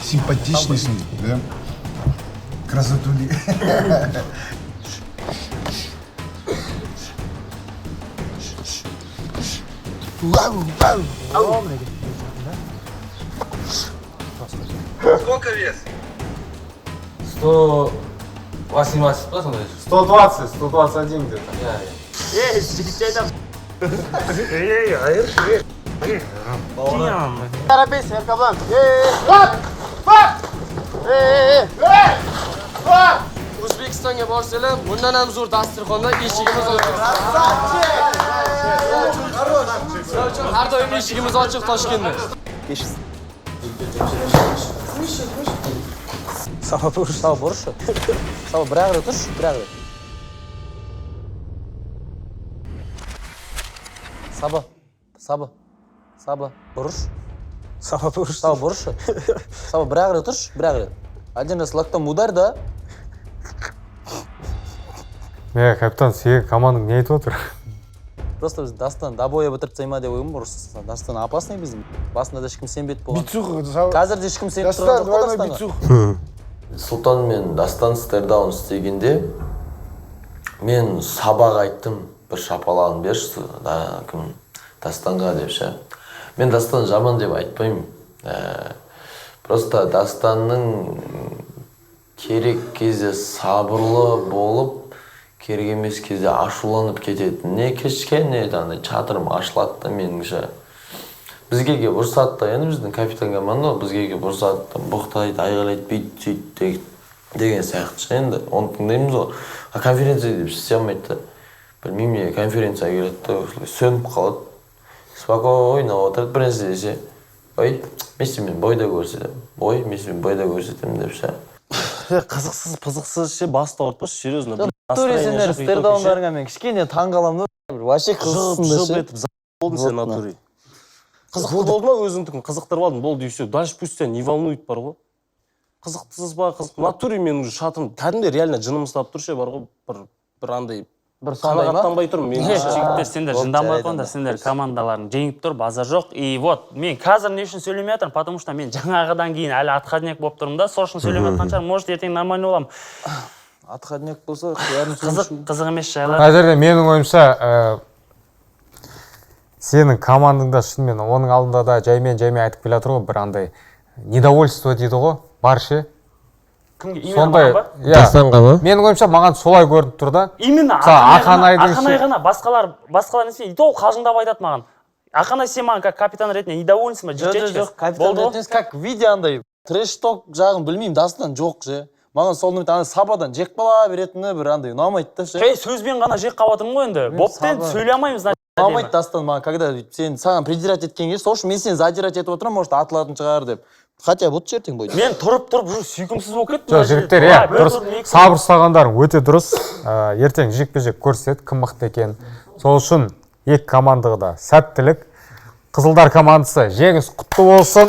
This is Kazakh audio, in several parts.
симпатичнейший, да? Красотули. Сколько вес? 180, да, смотришь? 120, 121 где-то. Эй, сейчас. Арабес, Эркаблан. O'zbekistonga borsalar, bundan ham zo'r dasturxonda eshigimiz ochiq. Har doim eshigimiz ochiq Toshkentda. Саба буруш. Саба бирагы тур, бирагы. Саба буруш. Саба буруш. Саба бирагы тур, бирагы. Один раз локтом удар, да? Капитан, сен командаң не айтып отыр? Просто біз Дастан добоя бітіріп тастайма деп ойым бар. Дастан опасный біздің. Басында да ешкім сенбеді болған. Қазір де ешкім сеніп тұрған жоқ па Дастанға? Сұлтан мен Дастан стердаун істегенде мен сабақ айттым, бір шапалағын берші, кім Дастанға деп ше. Мен Дастан жаман деп айтпаймын. Просто Дастанның керек кезде сабырлы болып, керек емес кезде ашуланып кетеді. Не кішкене чатырым ашылады да меніңше. Бізге келіп ұрсады да, енді біздің капитан команда бізге келіп ұрсады да, боқтайды, айғайлайды, бүйт сөйт деген сияқты. Енді оны тыңдаймыз ғой. Конференция деп істей алмайды да. Білмеймін, конференцияға келеді да, сөніп қалады. Спокойно отырып бір нәрсе десе, ой, мен сенімен бойда көрсетемін. Ой, мен сенімен бойда көрсетемін деп ше. Қызықсыз, пызықсыз ше басты ауыртпас, серьезно. Туресендер стердаундарыңа мен кішкене таңғаламын да. Вообще қызықсында ше. Болдың сен натурей. Қызықты болды ма өзіңдікін қызықтырып алдың, болды үйсе. Дальше пусть тебя не волнует бар ғой. Қызықтысыз ба, қызық. Натурей мен уже шатым, кәдімде реально жыным ұстап тұр ше бар ғой. Бір андай. Бір сондай ма? Қанағаттанбай тұрмын. Жігіттер, сендер жынданбай қойыңдар, сендер командаларың жеңіп тұр, базар жоқ. И вот, мен қазір не үшін сөйлемей жатырмын, потому что мен жаңағыдан кейін әлі отходняк болып тұрмын да, сол үшін сөйлемей жатқан шығармын. Может, ертең нормально боламын. Отходняк болса, бәрін Қызық емес жайлар. Мына жерде менің ойымша, сенің командаңда шынымен оның алдында да жаймен айтып келе жатыр ғой, бір андай недовольство дейді ғой, бар ше. Сондай, Дастанға ма? менің ойымша маған солай көрініп тұр да. Именно Ақанай ғана, басқалар несе, и то қалжыңдап айтады маған. Ақанай, сен маған как капитан ретінде недовольнсың ба? Жоқ, капитан ретінде как видео андай трэш-ток жағын білмеймін, Дастан жоқ же. Маған сол нүмет ана сабадан жек бала беретіні бір андай ұнамайды да ше. Сөзбен ғана жек қалатырмын ғой енді. Бопты енді сөйлей алмаймыз. Ұнамайды Дастан маған, когда саған придирать еткен кезде, сол үшін мен сені задирать етіп отырамын, может атылатын шығар деп. Хотя вот чертің бойды. Мен тұрып уже сүйкімсіз болып кеттім. Жоқ, жігіттер, дұрыс. Сабыр ұстағандарың өте дұрыс. Ертең жекпе-жек көрсетеді, кім мықты екен. Сол үшін екі командаға да сәттілік. Қызылдар командасы жеңіс құтты болсын.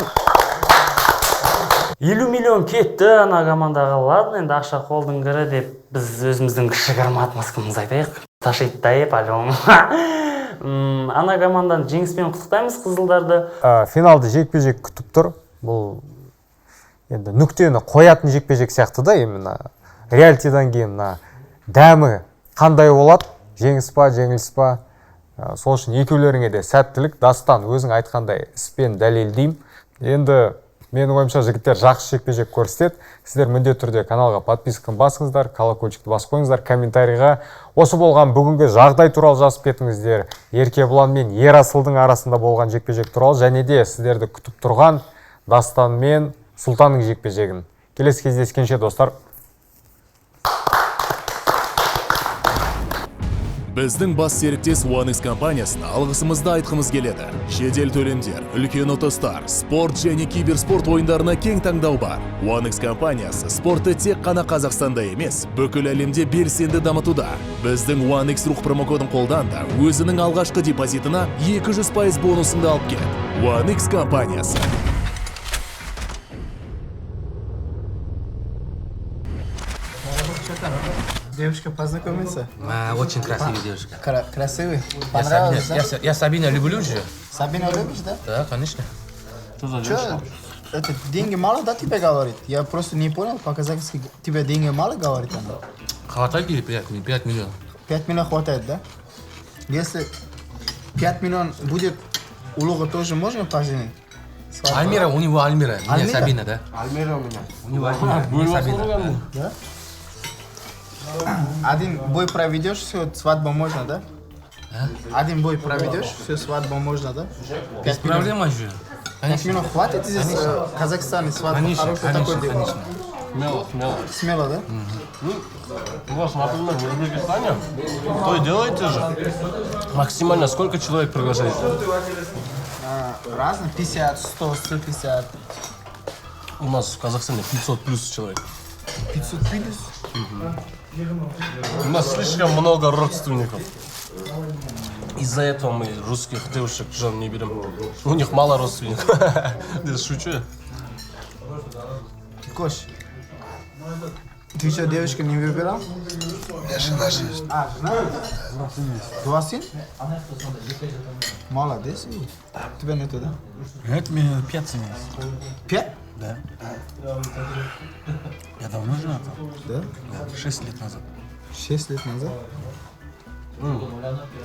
50 миллион кетті ана командаға. Ладно, енді ақша қолдың кірі деп біз өзіміздің кішігірім атмосферамызды айтайық. Ташиттайып, алем. Ана команданы жеңіспен құттықтаймыз қызылдарды. Финалды жекпе-жек күтіп тұр. Бұл енді нүктені қоятын жекпе-жек сияқты да, именно реалитидан кейін дәмі қандай болады, жеңіс па, жеңіліс па. Сол үшін екеулеріңе де сәттілік. Дастан өзің айтқандай іспен дәлелдеймін. Енді менің ойымша жігіттер жақсы жекпе-жек көрсетеді. Сіздер міндетті түрде каналға подписканы басыңыздар, колокольчикті басып қойыңыздар, комментарийға осы болған бүгінгі жағдай туралы жазып кетіңіздер. Еркебұлан мен Ерасылдың арасында болған жекпе-жек туралы және де сіздерді күтіп тұрған Дастан мен Сұлтанның жекпе-жегін. Келесі кездескенше достар. Біздің бас серіктес OneX компаниясына алғысымызды айтқымыз келеді. Жедел төлемдер, үлкен ұтыстар, спорт және киберспорт ойындарына кең таңдау бар. OneX компаниясы спортты тек қана Қазақстанда емес, бүкіл әлемде белсенді дамытуда. Біздің OneX рух промокодын қолдан да өзінің алғашқы депозитына 200% бонусыңды алып кет. OneX компаниясы. Девушка, познакомиться? Очень красивая девушка. Красивый? Понравилось, да? Я Сабина люблю же. Сабина любишь, да? Да, конечно. Чё? Это деньги мало, да, тебе говорит? Я просто не понял, по-казахски тебе деньги мало говорит она? Хватает или 5 миллионов? 5 миллионов хватает, да? Если 5 миллионов будет, у Луга тоже можно поженить? Альмира, у него Альмира, у меня Альмира? Сабина, да? Альмира у меня. У него Альмира, у меня Сабина. Да? Один бой проведешь, все, свадьба можно, да? Один бой проведешь, все, свадьба можно, да? Без проблем же. 5 миллионов хватит здесь в Казахстане свадьба Конечно, хорошая такой делать? конечно. Смело. Смело, да? У вас, например, в Узбекистане, то и делаете же. Максимально сколько человек приглашаете? Разные, 50, 100, 150. У нас в Казахстане 500 плюс человек. 500 плюс? У нас слишком много родственников. Из-за этого мы русских девушек жен не берем. У них мало родственников. Я шучу. Кош, ты что, девушку не выбирал? Я жена есть. А, жена? Два сын? Молодец. Тебя нету, да? Нет, мне 5 сынов. 5? Да. Я давно женат. Да? 6 лет назад. 6 лет назад?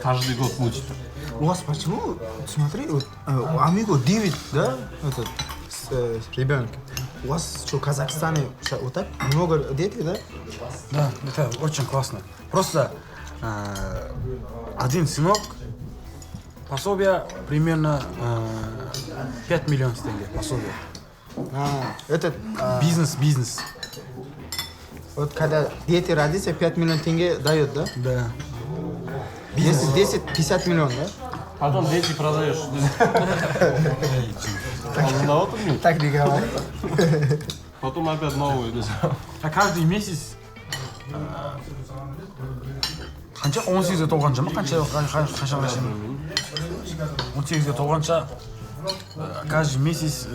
Каждый год мучит. У вас почему? Смотри, вот, Амиго 9, да? Этот, с ребенком. У вас что, в Казахстане вот так много детей, да? Да, это очень классно. Просто один сынок, пособие примерно 5 миллионов тенге пособие. Этот, Бизнес. вот когда дети родятся, 5 миллионов тенге дает, да? Да. Если 10, 50 миллионов, да? Потом дети продаешь. Так не говори. Потом опять новые. А каждый месяц қанша 18-ге толғанша ма қанша 18-ге толғанша каждый месяц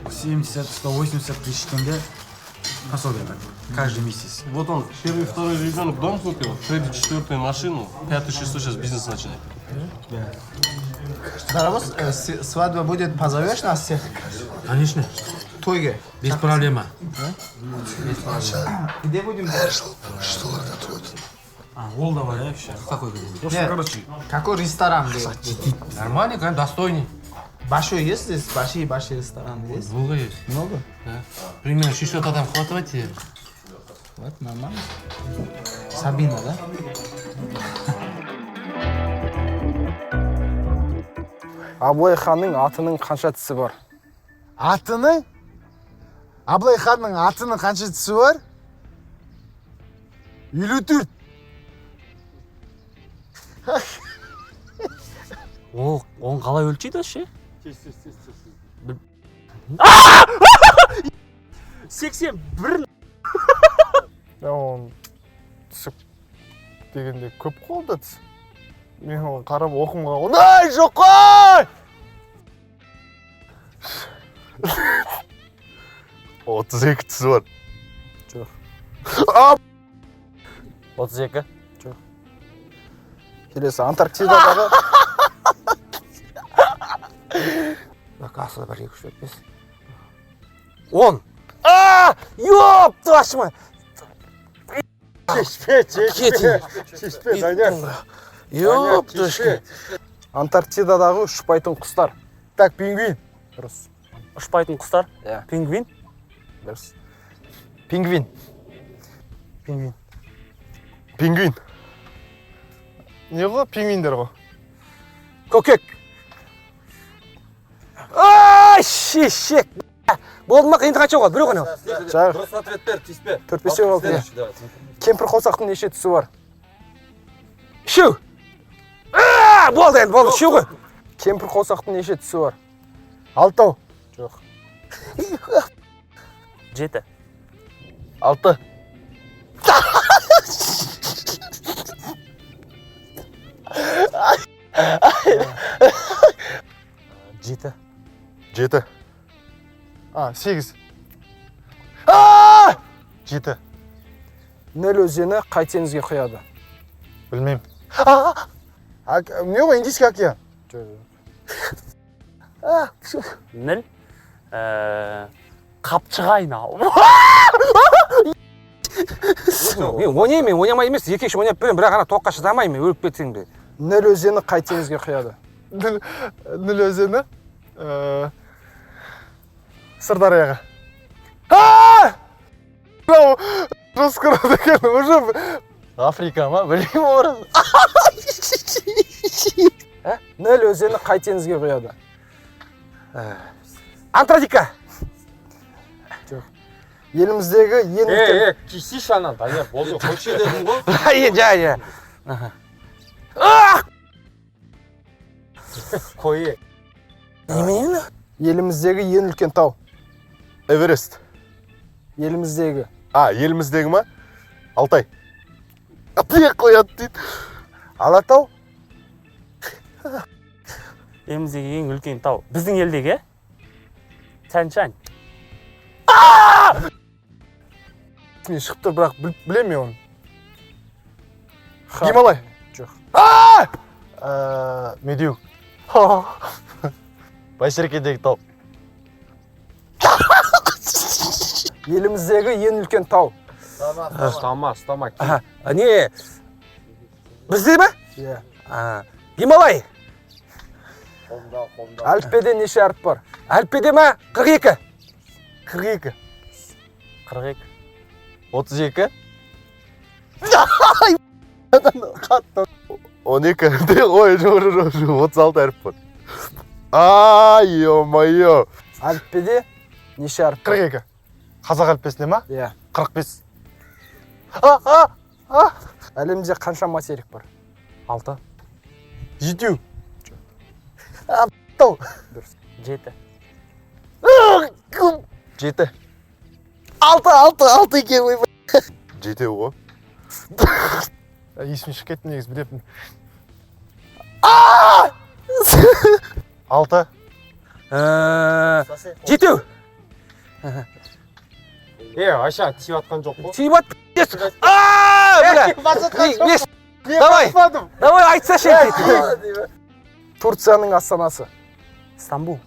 170-180 тысяч тенге пособие каждый месяц. Вот он, первый, второй ребенок дом купил, третий, четвертую машину, пятый, шестой сейчас бизнес начинает. Дарабос, свадьба будет, позовешь нас всех? Конечно, Тойге. без проблем. Где будем? Волдова, да, вообще. Какой говорит? Нет, Короче, какой ресторан? Нормальный, конечно, достойный. Большой есть здесь? Большие рестораны есть? Много есть. Много? Да. Примерно 600 адам хватает тебе. Вот, нормально. Сабина, да? Абылай ханның атының қанша тісі бар? Атының? Абылай ханның атының қанша тісі бар? 54. Оны қалай өлчейді ше? 81. Оны түсіп дегенде көп қолда тіс. Мен оны қарап оқымға ондай жоқ қой! 32 тісі бар. Жоқ. 32. Жоқ. Келесі Антарктидадағы. Асылы 1, 2, 3, 4, 5. 10. Ёпты ашыма! Шешпе, Даняр. Ёпты. Антарктидадағы ұшпайтын құстар. Так, пингвин. Дұрыс. Ұшпайтын құстар? Пингвин? Дұрыс. Пингвин. Не ғой пингвиндер ғой? Көкек. Шешек. Болды ма, қиынды қанша оған? Біреу ғана. Дұрыс ответ бер, тиіспе. 4-5 болды. Кемпір қосақтың неше түсі бар? Үшеу. Болды енді, болды, үшеу ғой. Кемпір қосақтың неше түсі бар? 6. Жоқ. 7. 6. Жеті. 7. 8. 7. Нөл өзені қай теңізге құяды? Білмеймін. Не ғой, индийский океан? Ніл. Қапчығайнау. Мен ойнаймын, ойнамай емес, екеш ойнап берем, бірақ ана тоққа шыдамаймын, өліп кетсең де. Ніл өзені қай теңізге құяды? Ніл өзені Сырдарияға. Жоспарда екен, уже Африка ма? Білмеймін орын. Ніл өзені қай теңізге құяды? Антарктика. Еліміздегі ең үлкен... Кисиш анан, болды, қойшы дедің ғой? Е. Қойы. Немене? Еліміздегі ең үлкен тау. Эверест. Еліміздегі. Еліміздегі ма? Алтай. Атыға қояды дейді. Алатау? Еліміздегі ең үлкен тау. Біздің елдегі? Тянь-Шань. Мен шықты, бірақ білем мен оны. Гималай? Жоқ. Медеу. Байсеркедегі тау. Еліміздегі ең үлкен тау. Стама. Не, бізде ма? Иә. Гималай. Әліппеде неше әріп бар? Әліппеде ма? 42. 42. 42. 32. 12. Ой, жоқ, 36 әріп бар. Ё-моё. Әліппеде неше әріп бар? 42. Қазақ әліппесінде ма? Иә. 45. Әлемде қанша материк бар? 6. 7. Тау. 7. 7. 6 екен ғой. 7 ғой. Есім шығып кетті, негіз білеппін. 6. 7. Аша, тиіп атқан жоқ қой. Тиіп ат. Давай, айтса ше. Турцияның астанасы. Стамбул.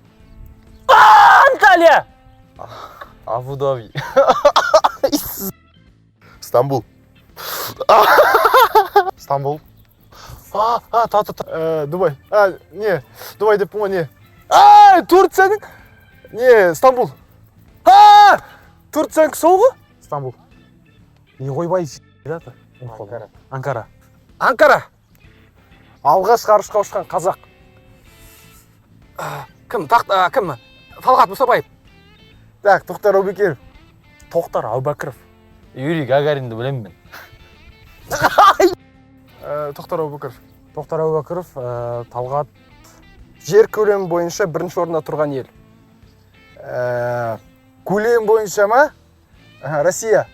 Анталия. Абу-Даби. Стамбул. Дубай. Не, Дубай деп бұға не? Турцияның? Не, Стамбул. Турцияның сол ғой? Стамбул. Не ойбай жатыр. Анкара. Алғаш ғарышқа ұшқан қазақ. Кім? Кім? Талғат Мұсабаев. Так, Тоқтар Әубәкіров. Тоқтар Әубәкіров. Юрий Гагаринді білемін мен. Тоқтар Әубәкіров. Тоқтар Әубәкіров, Талғат. Жер көлемі бойынша бірінші орында тұрған ел. Көлем бойынша ма? Россия.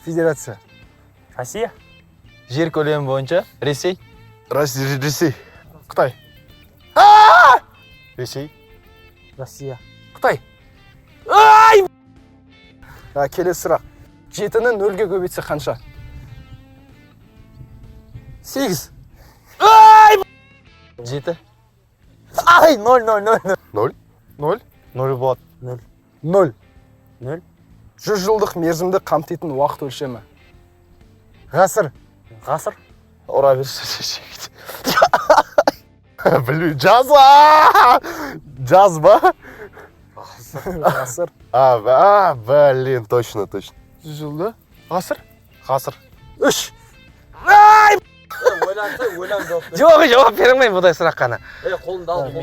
Федерация. Россия. Жер көлемі бойынша Ресей. Ресей. Қытай. Ресей. Россия. Қытай. Келесі сұрақ. 7-ні 0-ге көбейтсе қанша? 8. 7. 0. 0 болады. 0. 0. 100 жылдық мерзімді қамтитын уақыт өлшемі. Ғасыр. Ора берші. Білмеймін. Жаз ба? Ғасыр. Блин, точно. 100 жылды. Ғасыр. 3. Жауап бере алмаймын бұдай сұраққаны. Қолымды алып.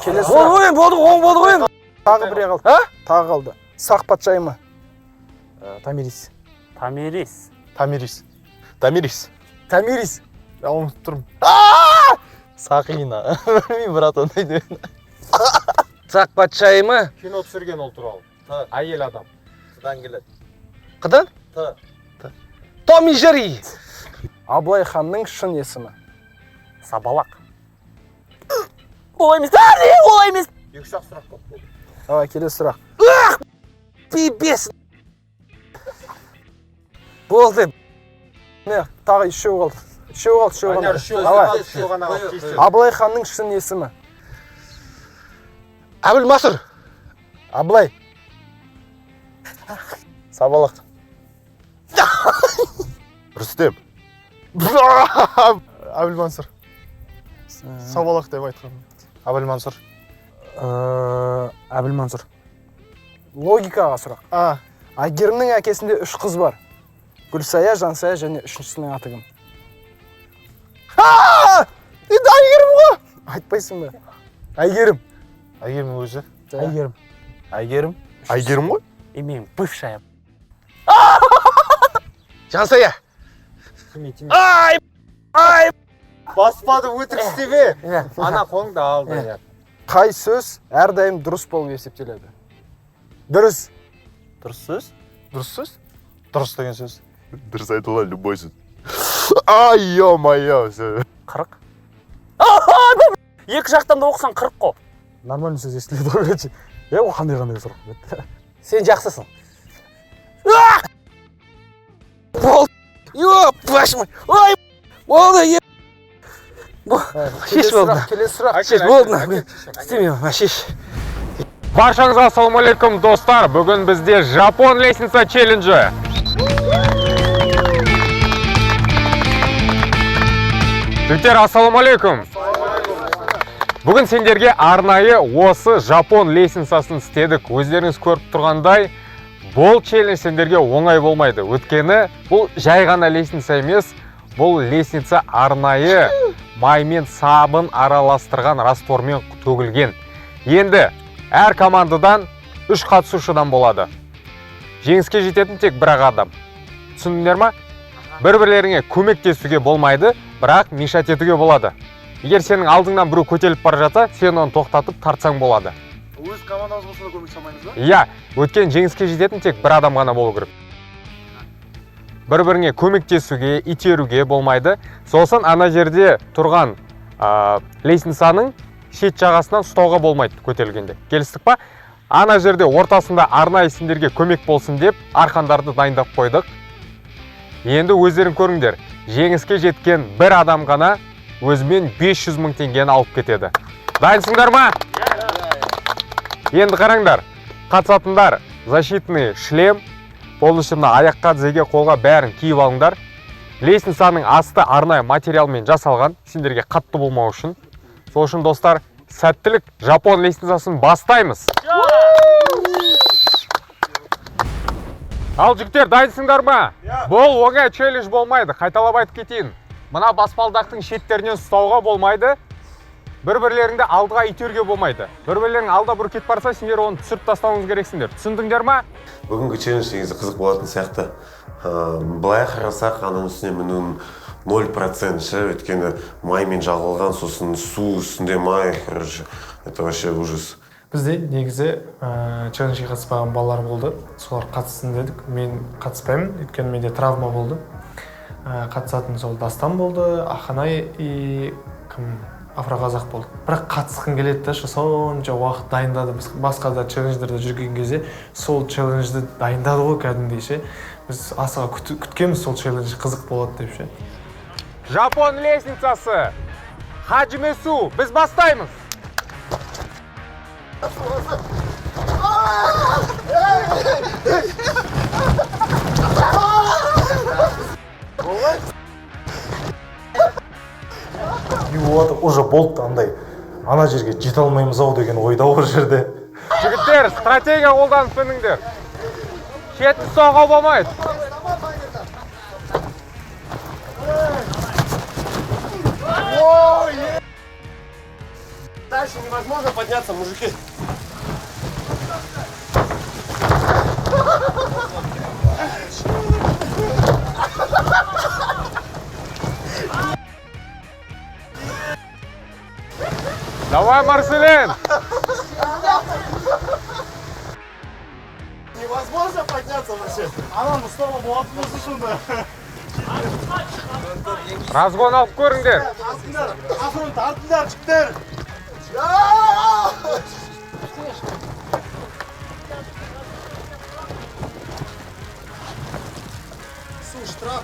Келесі сұрақ. Болды ғой. Тағы бірге қалды. Тағы қалды. Сақ патшайымы. Тамирис. Ұмытып тұрмын. Сақина. Білмеймін, брат, ондайды. Сақ патшайымы. Кино түсірген ол туралы. Әйел адам. Қыдан келеді. Қыдан? Том и Джерри. Абылай ханның шын есімі. Сабалақ. Олай емес. Екі-үш сұрақ болды. Келесі сұрақ. Пипес. Болды. Не, тағы үшеу қалды. Абылай ханның шын есімі. Әбілмасыр. Абылай. Сабалақ. Рүстем. Әбілмансыр. Сабалақ деп айтқан. Әбілмансыр. Әбілмансұр. Логикаға сұрақ. Әйгерімнің әкесінде 3 қыз бар. Гүлсая, Жансая және үшіншісінің аты кім? Енді Әйгерім ғой. Айтпайсың ба? Әйгерім. Әйгерім өзі. Әйгерім. Әйгерім. Әйгерім ғой? Мен бывшая. Жансая. Ай! Баспады өтірік істеме. Ана қолыңды алды. Қай сөз әрдайым дұрыс болып есептеледі? Дұрыс. Дұрыс сөз? Дұрыс сөз? Дұрыс деген сөз. Дұрыс айтылған любой сөз. Ай, ё-моё. 40. Екі жақтан да оқысан 40 қой. Нормальный сөз естіледі ғой бәтші. Ол қандай сұрақ. Сен жақсысың. Болды. Ёп, башым. Ой, болды. Шеш болды. Келесі сұрақ. Шеш болды. Істемеймін, шеш. Баршаңызға ассалаумалейкум достар. Бүгін бізде Жапон лестница челленджі. Жігіттер, ассалаумалейкум. Бүгін сендерге арнайы осы Жапон лестницасын істедік. Өздеріңіз көріп тұрғандай, бұл челлендж сендерге оңай болмайды. Өткені бұл жай ғана лестница емес, бұл лестница арнайы маймен сабын араластырған раствормен төгілген. Енді әр командадан 3 қатысушыдан болады. Жеңіске жететін тек бір адам. Түсіндіңдер ма? Бір-бірлеріңе көмектесуге болмайды, бірақ мешать етуге болады. Егер сенің алдыңнан біреу көтеріліп бара жатса, сен оны тоқтатып тартсаң болады. Өз командамыз болса да көмек салмаймыз ба? Иә, өткен жеңіске жететін тек бір адам ғана болу керек. Бір-біріңе көмектесуге, итеруге болмайды. Сосын ана жерде тұрған лестницаның шет жағасынан ұстауға болмайды көтерілгенде. Келістік па? Ана жерде ортасында арнайы сендерге көмек болсын деп арқандарды дайындап қойдық. Енді өздерің көріңдер. Жеңіске жеткен бір адам ғана өзімен 500 мың теңгені алып кетеді. Дайынсыңдар ма? Енді қараңдар. Қатысатындар защитный шлем, полушына аяққа, тізеге, қолға бәрін киіп алыңдар. Лестницаның асты арнайы материалмен жасалған, сендерге қатты болмау үшін. Сол үшін достар, сәттілік, Жапон лестницасын бастаймыз. Ал жігіттер, дайынсыңдар ма? Бұл оңай челлендж болмайды, қайталап айтып кетейін. Мына баспалдақтың шеттерінен ұстауға болмайды, бір-бірлеріңді алдыға итеруге болмайды. Бір-бірлерің алда бір кетіп барса, сендер оны түсіріп тастауыңыз керексіңдер. Түсіндіңдер ма? Бүгінгі челлендж негізі қызық болатын сияқты. Былай қарасақ, аның үстіне мінуін 0% ше, өйткені маймен жағылған, сосын су үстінде май, короче, это вообще ужас. Бізде негізі челленджге қатыспаған балалар болды. Солар қатысын дедік. Мен қатыспаймын, өйткені менде травма болды. Қатысатын сол Дастан болды, Ақанай и Афроқазақ болды. Бірақ қатысқым келеді да, сонша уақыт дайындады. Біз басқа да челлендждерде жүрген кезде сол челленджді дайындады ғой кәдімгідей ше. Біз асыға күткенбіз сол челлендж қызық болады деп ше. Жапон лестницасы. Хаджимесу, біз бастаймыз. Уже болды андай. Ана жерге жете алмаймыз ау деген ойда ол жерде. Жігіттер, стратегия қолданып мініңдер. Шетін соға болмайды. Дальше невозможно подняться, мужики. Давай, Марселин! Невозможно подняться вообще. Ананы ұстауға болатын болса шында. Разгон алып көріңдер. Афронт, артындар, жігіттер. Су, штраф.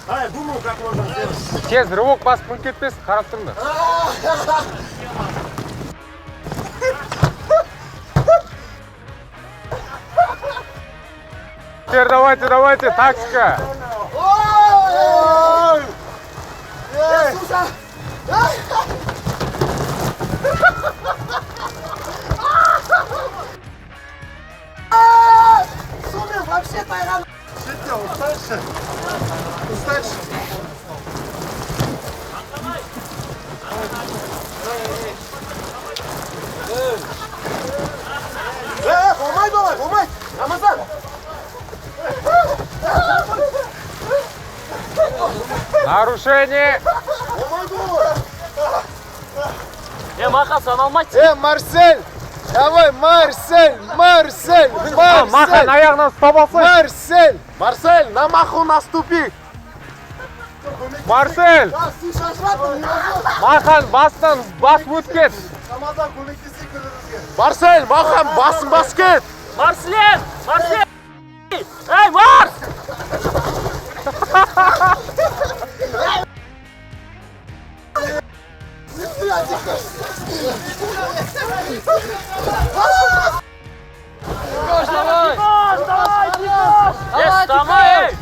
Ай, думаю, как можно сделать. Тез рывок басып кетпес, қарап тұрыңдар. Жігіттер, давайте, тактика. Сумер, вообще тайган. Устальше. Болмай, Рамазан. Нарушение. Махан саналмайды. Марсель! Давай, Марсель! Махан аяғынан ұстап алсай. Марсель, на Маху наступи! Марсель! Махан басып өткет. Марсель, Махан басын бас кет! Марсель! Эй, Марс! Давай!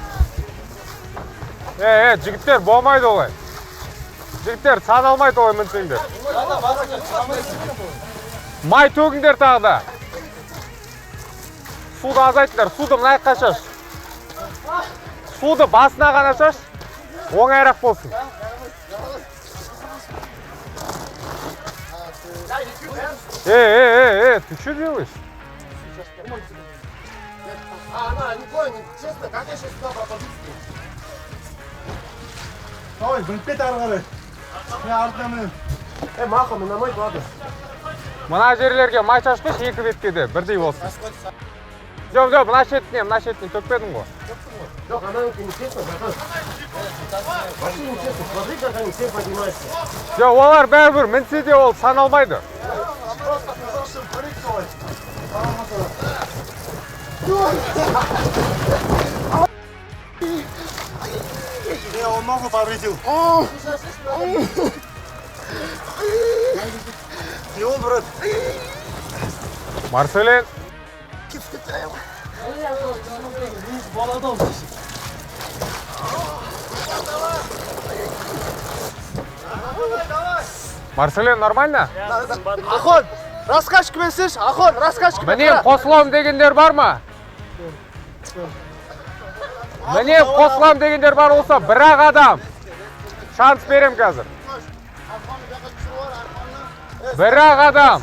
Жігіттер, болмайды олай. Жігіттер, саналмайды олай мінсеңдер. Май төгіңдер тағы да. Суды азайтыңдар, суды мынаяққа шаш. Суды басына ғана шаш, оңайырақ болсын. Ты что делаешь? Честно, как я сейчас сюда попаду? Давай, бет ары қарай. Мен артынан. Маха, мына май бады. Мына жерлерге май шашпыш, екі бетке де бірдей болсын. Жоқ, мына шетіне төкпедің ғой. Жоқ, ананың честно, братан. Вообще не честно, смотри, как они все поднимаются. Жоқ, олар бәрібір мінсе де ол саналмайды. Просто сказал, что прыгнули. Я он ногу повредил. И он, брат. Марселин. Марселин, нормально? Ахон, раскачкамен сеш, Ахон, раскачкамен. Міне қосылам дегендер бар ма? Міне қосылам дегендер бар болса, бір-ақ адам. Шанс берем қазір. Бір-ақ адам.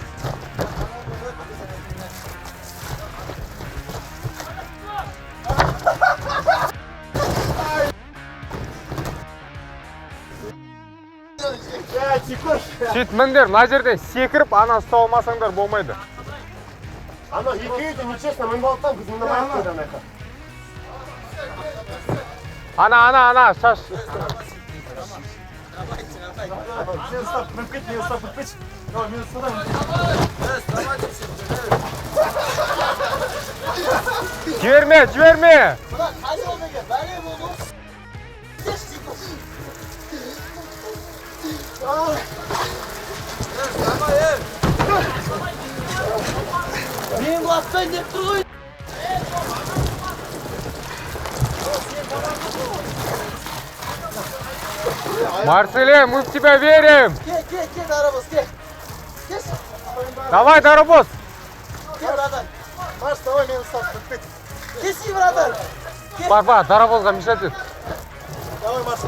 Сөйт міндер, мына жерден секіріп, ана ұстап алмасаңдар болмайды. Ана, екеуі де нечестно, мен балықтан біз мына байып қойды анайқа. Ана, шаш. Сен ұстап, мүмкет, мен ұстап өтпеш. Давай, мен ұстадам. Жіберме! Мен ластан деп тұр ғой. Марселин, мы в тебя верим! Кел, Дарабос, кел. Давай, Дарабос! Кел, братан. Марс, давай, мен ұстап, өтпет. Кеси, братан. Бар, Дарабосға мешать ет. Давай, Марс.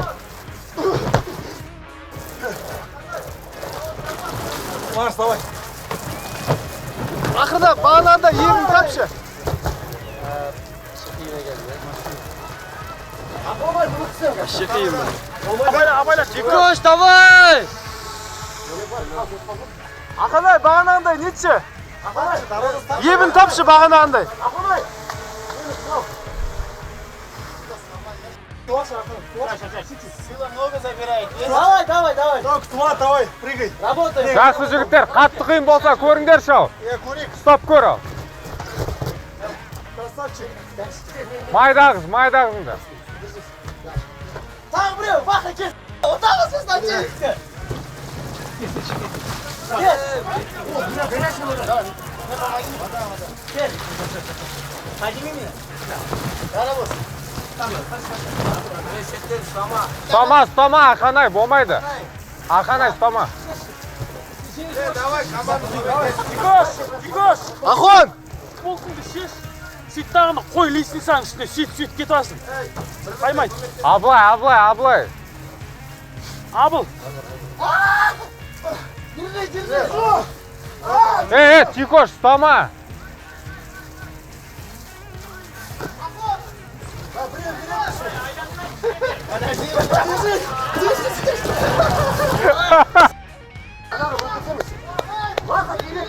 Марс, давай. Ақырда бағананда ерін тапшы. Абайла. Жекош, давай! Ақынай, бағанағындай нетші? Ебін тапшы бағанағындай. Ақынай. Сила много забирает. Давай. Так, Тума, давай, прыгай. Работай. Жақсы жігіттер, қатты қиын болса көріңдер шау. Стоп көр ал. Красавчик. Майдағызыңдар. Тағы біреу, бақы кел. Отамыз біз начальникті. Кел. Подними меня. Ұстама, Ақанай, болмайды. Ақанай, ұстама. Ахон! Болсыңды шеш. Сөйт тағына қой лестницаның үстіне сөйт кетіп алсын. Қаймайды. Абылай. Абыл. Тикош, ұстама.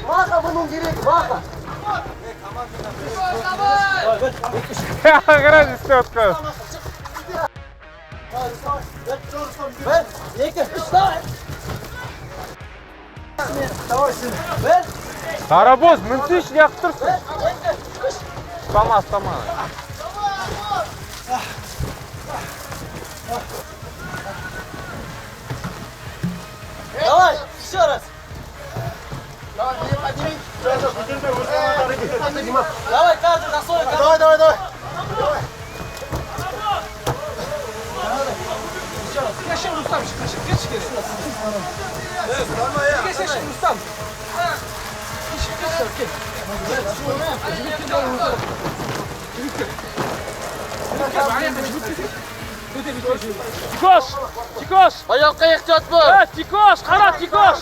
Маха, bunun gerek, маха. Қарай, үсте өткі. Ver, екі, үш, давай. Ver. Дарабоз, мүнсеш не ақ тұрсың? Ұстама. Давай, еще раз. Давай, каждый за свой. Давай. Geçin Rustam, geç. Evet, geç Rustam. Тикош! Ayakta ihtiyat bu. Тикош, қара, Тикош!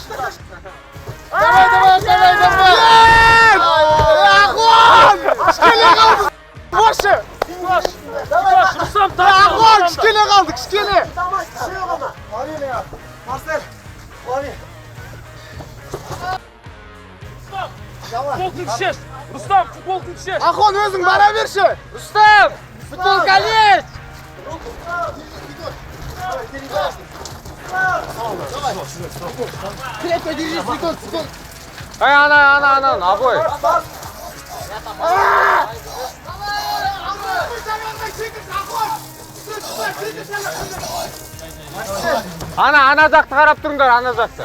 Давай. Kişkele kaldık. Başı. Тикош, Rustam, Agon, kişkele kaldık, kişkele. Tamam, kişi yok ama. Abi ne ya? Marcel. Abi. Futbolkun şеш! Rustam, futbolkun şеш! Agon özün bana ver şu. Rustam! Futbol kalеш! Крепко держись, секунд. Ана, абылай. Ана жақты қарап тұрыңдар, ана жақты.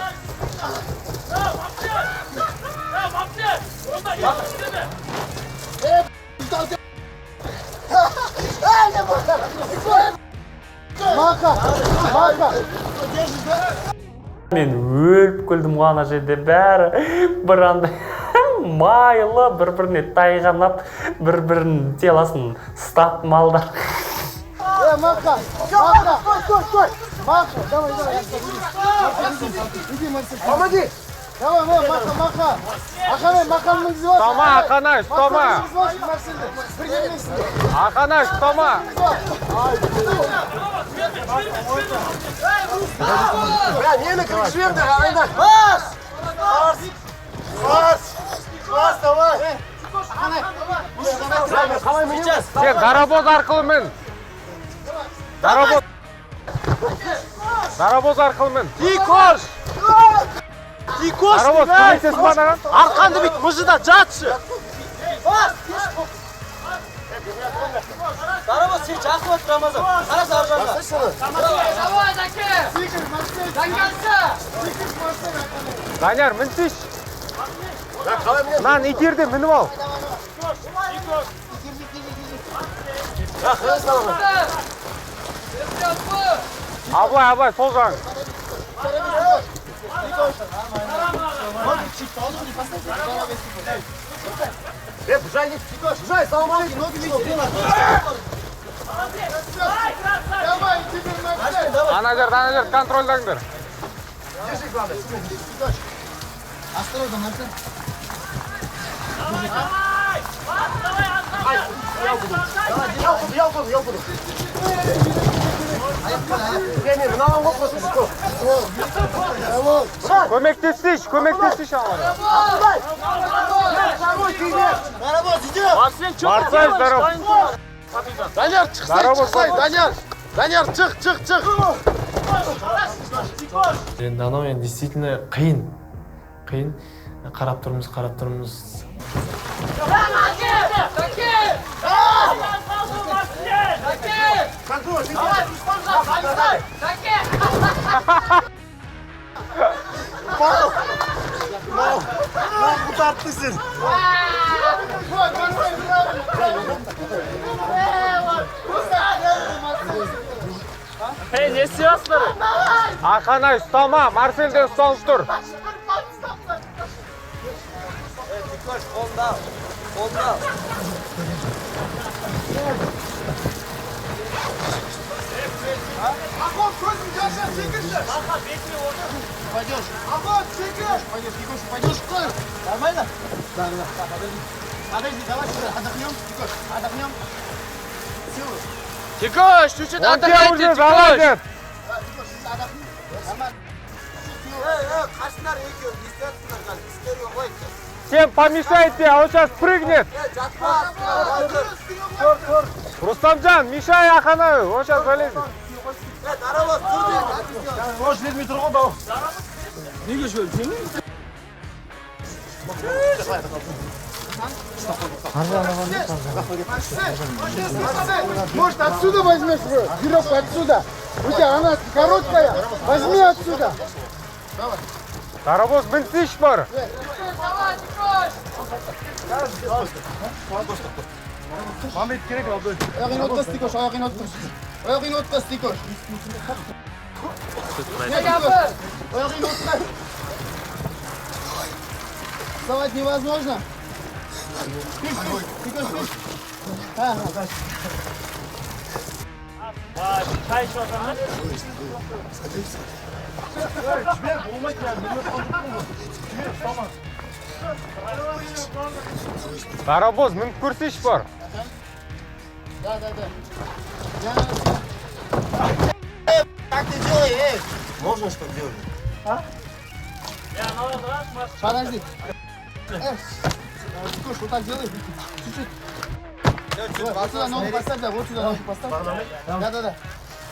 Мен өліп күлдім ғой ана жерде бәрі бір андай майлы бір-біріне тайғанап бір-бірінің теласын ұстап малдар. Маха, стой. Маха, давай. Иди, Марсель. Помоги. Давай, Маха. Маханың ізі бар. Ұстама, Ақанай, ұстама. Ақанай, ұстама. Бля, нені кірік жіберді, ағайындар. Бас, давай. Сен дарабоз арқылы мен. Дарабоз арқылы мен. Тикош, Дарабоз, көмектесін банаған. арқанды бит, мұжыда жатшы. Дарабоз, сен жақсы өт, Рамазан. Қарасы аржанға. Давай, Данияр, мінсеш. Нан итерде мініп ал. Абылай, сол жағың. Бужай, салмаги, ноги видите. Ана жер, контрольдаңдар. Держи, главное. Осторожно, Марсель. Я буду. Көмектесіш ағалар. Марсель, здоров. Данияр, чық, Данияр, чық. Енді анау енді действительно қиын. Қарап тұрмыз. Bu tatlısın. Ей, не істейсіңдер? Ақанай ұстама, Марселден ұсталып тұр. Ахмет, көзің жаша, секірші. Аха, бетіне отыр. Пойдешь. Ахмет, секір. Пойдешь, Никош, пойдешь. Нормально? Да. Подожди, давай сюда, отдохнем. Никош, отдохнем. Все. Никош, чуть-чуть отдохните, Никош, Никош. отдохни. Нормально. Қашынар екеуі, не істейсіңдер қазір? Істерге қойды. Сен помешайте, а он сейчас прыгнет. Рустамжан, мешай Ақанаю, он сейчас залезет. Может, бермей тұр ғой, дау. Неге шөліп, сені? Может, отсюда возьмешь вы? Веревку отсюда. У тебя она короткая. Возьми отсюда. Дарабоз, мінсейш бар. Мамет керек алды. Аяғын отқыз, Тикош, аяғын отқыз. Аяғын отқыз, Тикош. Аяғын отқыз. Вставать невозможно. Тикош, пиш. Çay içme sana. Дарабоз, мініп көрсейш бар. Да. Как ты делаешь? Можно что делать? А? Подожди. Тикош, вот так делай. Чуть-чуть. Вот сюда ногу поставь, да, вот сюда ногу поставь. Да.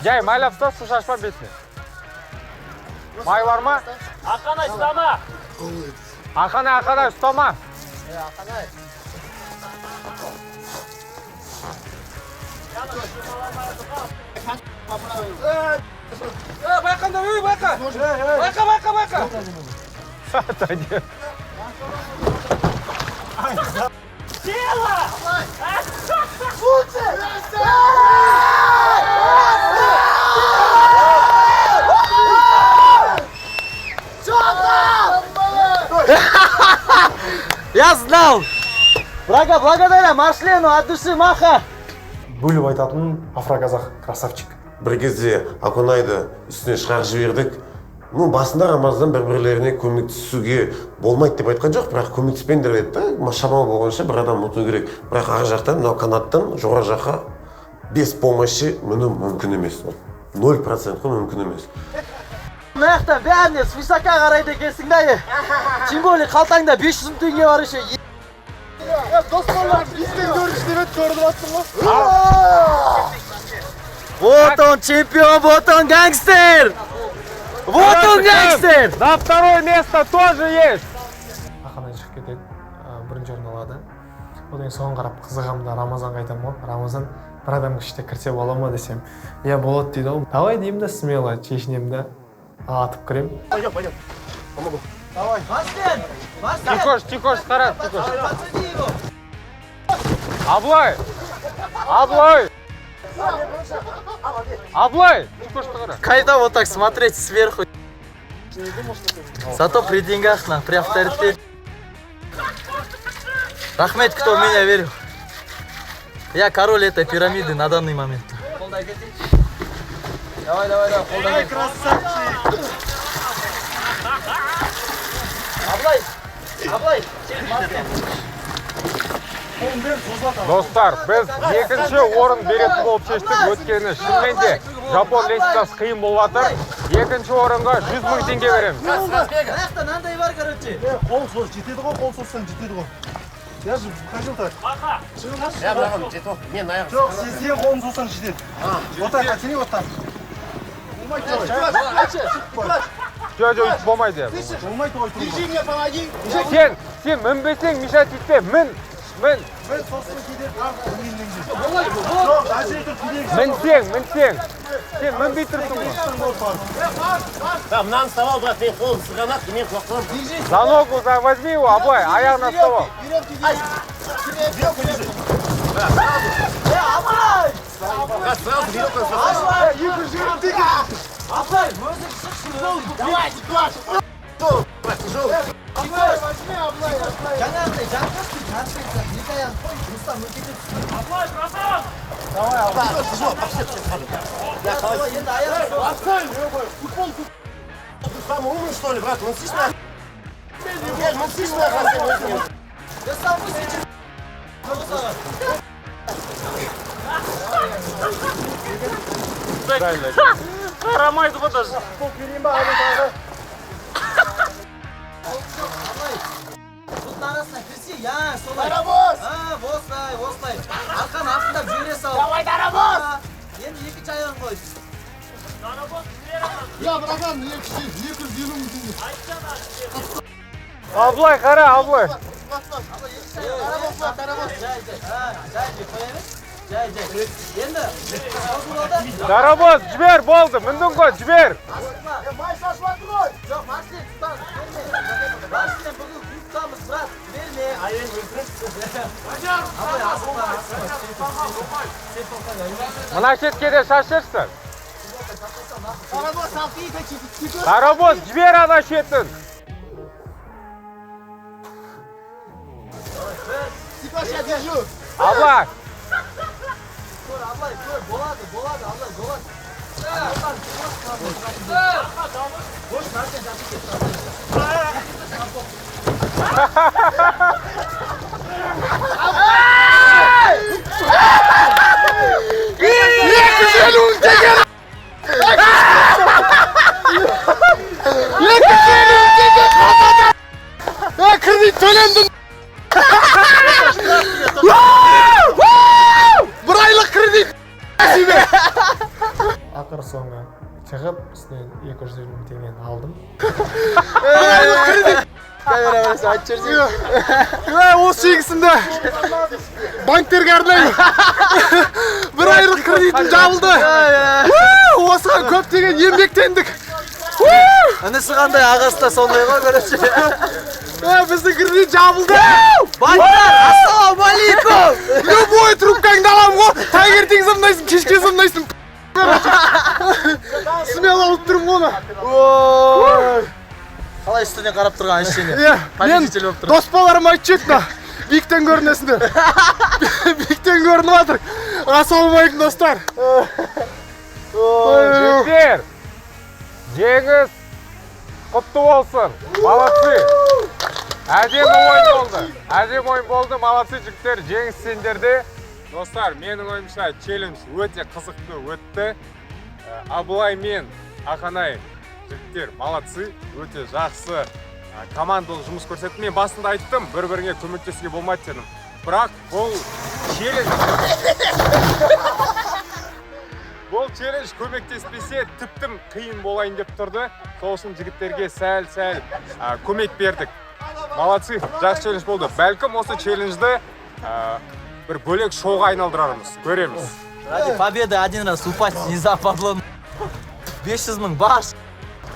Жай, майлап ұста, су шашпа бетіне. Май бар ма? Ақанай, ұстама. Ақанай, ұстама. Ақанай. Байқанда, байқа. Байқа. Села! Лучше! Я знал! Брага, благодаря Маршлену от души маха! Бөліп айтатын афроказақ красавчик. Бір кезде Ақанайды үстіне шығарып жібердік. Басында Рамазан бір-бірлеріне көмектесуге болмайды деп айтқан жоқ, бірақ көмектеспеңдер деді да. Шамалы болғанша бір адам ұту керек. Бірақ ар жақтан, мынау канаттан жоғары жаққа без помощи міну мүмкін емес. 0% мүмкін емес. Мына бәріне с высока қарайды екенсің да. Тем более қалтаңда 500 мың теңге бар еще. Достарлар, бізден көріш деп көріп отырсың ғой. Вот он чемпион, вот он гангстер! Вот он гангстер! На второе место тоже есть. Ақанай шығып кетеді, бірінші орын алады. Одан соған қарап қызығамын да Рамазанға айтамын ғой. Рамазан, бір адам іште кірсе бола ма десем. Иә, болады дейді ғой. Давай деймін да, смело шешінемін да. Атып кірем. Пойдем. Помогу. Давай. Тикош, қарат, Тикош. Аблай! Кайда вот так смотреть сверху? Зато при деньгах, при авторитете. Рахмет, кто в меня верил. Я король этой пирамиды на данный момент. Давай. Ай, красавчик! Аблай! Достар, біз екінші орын беретін болып шештік. Өткені шынымен де Жапон лестницасы қиын болып жатыр. Екінші орынға 100 мың теңге береміз. Аяқта мынандай бар, короче. Қол сос жетеді ғой, қол соссаң жетеді ғой. Я же входил так. Бақа. Я мынаған жетеді ғой. Мен аяқ. Жоқ, сен қолын соссаң жетеді. Вот так, отсени вот так. Жоқ, үйтіп болмайды. Болмайды ғой. Держи мне, помоги. Сен мінбесең, мешать етпе, мін. Мен сосын кедеріп жоқ, әжейтіп кедеріп Мінсең. Сен мінбей тұрсың ғой. Да, мынаны ұстап ал, брат, мен қолым сырғанақ, мен құлақтырам. За ногу возьми его, Аблай, аяғына ұстап ал. Веревку держи. Аблай! Аблай, өзің шық. Давай, Аблай, возьми, Аблай. Жаңағыдай жатқызсын, жатқызсын. Екі аяғын қой, Рустам өтеге түсін. Аблай, братан! Давай, Аблай. Я давай, енді аяғын сол. Отстань, футбол. Ты самый умный, что ли, брат? Ну, сишь на... Ну, сишь на... Я сам высечу. Қарамайды бұл даже. Бұтын арасына кірсе, я, солай. Дарабоз! Осылай. Арқан артында жүйре сал. Давай, Дарабоз! Енді екінші аяғын қой. Дарабоз, Я, братан, 250 мың теңге. Аблай, қара, Аблай. Дарабоз, жібер, болды, міндің ғой, жібер. Май шашылады ғой. Жоқ, Марсен, тұтас, берме. Марсен, бүгін құйықтамыз, брат, берме. Айын Мына шетке де шашырсың. Дарабоз, алпиға кетіп. Дарабоз, жібер ана шетін. Сейчас я держу. Аблай. Аблай, болады, Аблай, болады. Boş Marsen, Kredit tölendim. Bir aylık kredit. Ақыр соңы шығып, үстінен 250 мың теңгені алдым. Камера барысы айтып жүрсің. Осы егісінде банктерге арнаймын. Bir aylık kreditim жабылды. Осыған көптеген еңбектендік. Інісі қандай, ағасы да сондай ғой, көресі. Біздің кредит жабылды. Банктар, ассалаумалейкум. Любой трубкаңды аламын ғой. Таңертең зымдайсың, кешке зымдайсың. Смело алып тұрмын оны. Қалай үстіне қарап тұрған әншіне? Мен доспаларым айтып жеттім. Биіктен көрінесіңдер. Биіктен көрініп жатыр. Ассалаумалейкум достар. Жігіттер, жеңіс құтты болсын. Молодцы. Әдем ойын болды. Молодцы жігіттер, жеңіс сендерде. Достар, менің ойымша челлендж өте қызықты өтті. Аблай мен Ақанай жігіттер молодцы, өте жақсы командалық жұмыс көрсетті. Мен басында айттым, бір-біріңе көмектесуге болмайды дедім. Бірақ бұл челлендж көмектеспесе тіптім қиын болайын деп тұрды. Сол үшін жігіттерге сәл көмек бердік. Молодцы, жақсы челлендж болды. Бәлкім осы челленджді бір бөлек шоуға айналдырарымыз, көреміз. Ради победы один раз упасть нельзя, Павлон. 500 мың баш.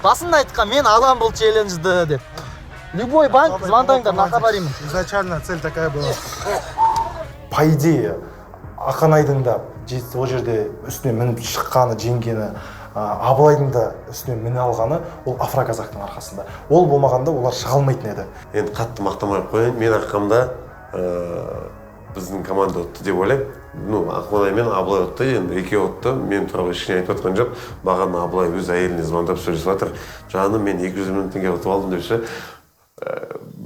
Басында айтқан, мен алам бұл челленджді деп. Любой банк, звондаңдар, на хабаримын. Изначально цель такая была. По идее, Ақанайдың да ол жерде үстіне мініп шыққаны, жеңгені, Аблайдың да үстіне міне алғаны, ол Афроказақтың арқасында. Ол болмағанда олар шыға алмайтын еді. Енді қатты мақтамай қояйын, мен арқамда біздің команда ұтты деп ойлаймын. Ақанай мен Аблай ұтты, енді екеуі ұтты. Мен туралы ешкім айтып жатқан жоқ. Маған Аблай өз әйеліне звондап сөйлесіп жатыр. Жаным, мен 200 мың теңге ұтып алдым депші.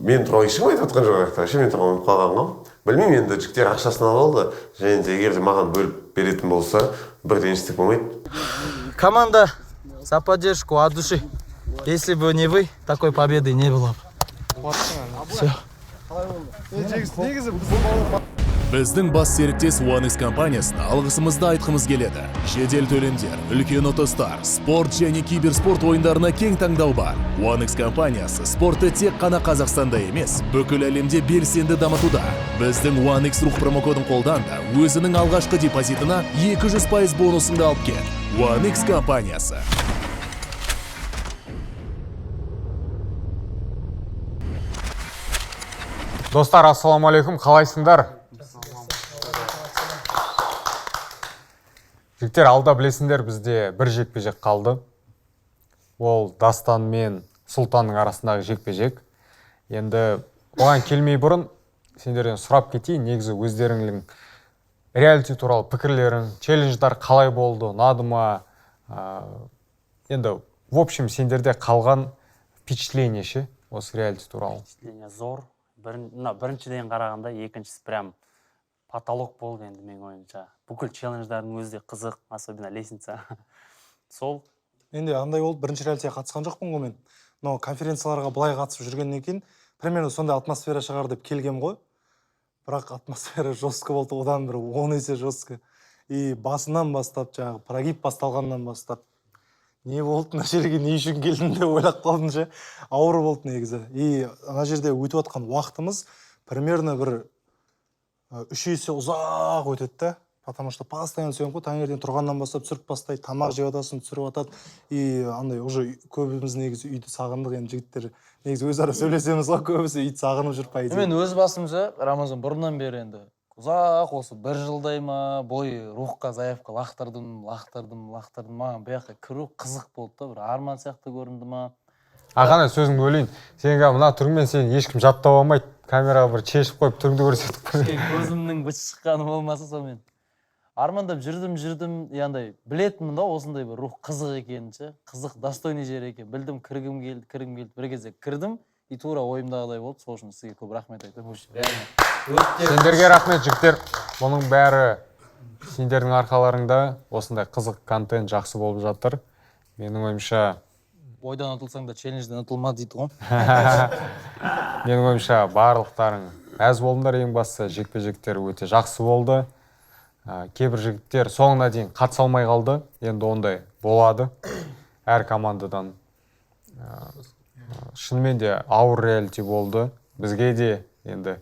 Мен туралы ешкім айтып жатқан жоқ, мен туралы ұмытып қалған ғой. Білмеймін, енді жігіттер ақшасын алып алды. Және де егер де маған бөліп беретін болса, бірден ештеңе болмайды. Команда, за поддержку от души. Если бы не вы, такой победы не было бы. Все. Біздің бас серіктес OneX компаниясына алғысымызды айтқымыз келеді. Жедел төлемдер, үлкен ұтыстар, спорт және киберспорт ойындарына кең таңдау бар. OneX компаниясы спортты тек қана Қазақстанда емес, бүкіл әлемде белсенді дамытуда. Біздің OneX рух промокодын қолдан да өзінің алғашқы депозитына 200% бонусыңды алып кел. OneX компаниясы. Достар, ассаламалейкум, қалайсыңдар? Жігіттер, алда білесіңдер, бізде бір жекпе-жек қалды. Ол Дастан мен Сұлтанның арасындағы жекпе-жек. Енді оған келмей бұрын сендерден сұрап кетейін, негізі өздеріңнің реалити туралы пікірлерің, челлендждар қалай болды, ұнады ма? Енді, в общем, сендерде қалған впечатление ше, осы реалити туралы? Впечатление зор. Біріншіден қарағанда, екіншісі прям потолок болды енді мен ойымша. Бүкіл челлендждардың өзі де қызық, особенно лестница. Сол. Енді андай болып, бірінші реалитиге қатысқан жоқпын ғой мен. Но конференцияларға былай қатысып жүргеннен кейін, примерно сондай атмосфера шығар деп келгем ғой. Бірақ атмосфера жестко болды, одан бір 10 есе жестко. И басынан бастап, жаңағы прогиб басталғаннан бастап, не болды, мына жерге не үшін келдім деп ойлап қалдым ше. Ауыр болды негізі. И ана жерде өтіп жатқан уақытымыз примерно бір 3 есе ұзақ өтеді да. Потому что постоянно сөйлем ғой, таңертең тұрғаннан бастап түсіріп бастайды, тамақ жеп жатасың, түсіріп жатады. И андай уже көбіміз негізі үйді сағындық, енді жігіттер негізі өзара сөйлесеміз ғой, көбісі үйді сағынып жүр пайда. Мен өз басымша Рамазан бұрыннан бері енді ұзақ осы 1 жылдай ма бой рухқа заявка лақтырдым. Маған бұл жаққа кіру қызық болды да, бір арман сияқты көрінді ма. Ағана сөзіңді бөлейін. Сенге мына түріңмен сені ешкім жаттап алмайды. Камераға бір чешіп қойып түріңді көрсетіп қойып. Көзімнің быт шыққаны болмаса сонымен. Армандап жүрдім, яндай білетінмін да осындай бір рух қызық екенін ше. Қызық, достойный жер екен. Білдім, кіргім келді. Бір кезде кірдім, и тура ойымдағыдай болды. Сол үшін сізге көп рахмет айтамын. Сендерге рахмет, жігіттер. Бұның бәрі сендердің арқаларыңда осындай қызық контент жақсы болып жатыр. Менің ойымша ойдан ұтылсаң да челленджден ұтылма дейді ғой. Менің ойымша барлықтарың әз болдыңдар, ең бастысы жекпе-жектер өте жақсы болды. Кейбір жігіттер соңына дейін қатыса алмай қалды. Енді ондай болады. Әр командадан шынымен де ауыр реалити болды. Бізге де енді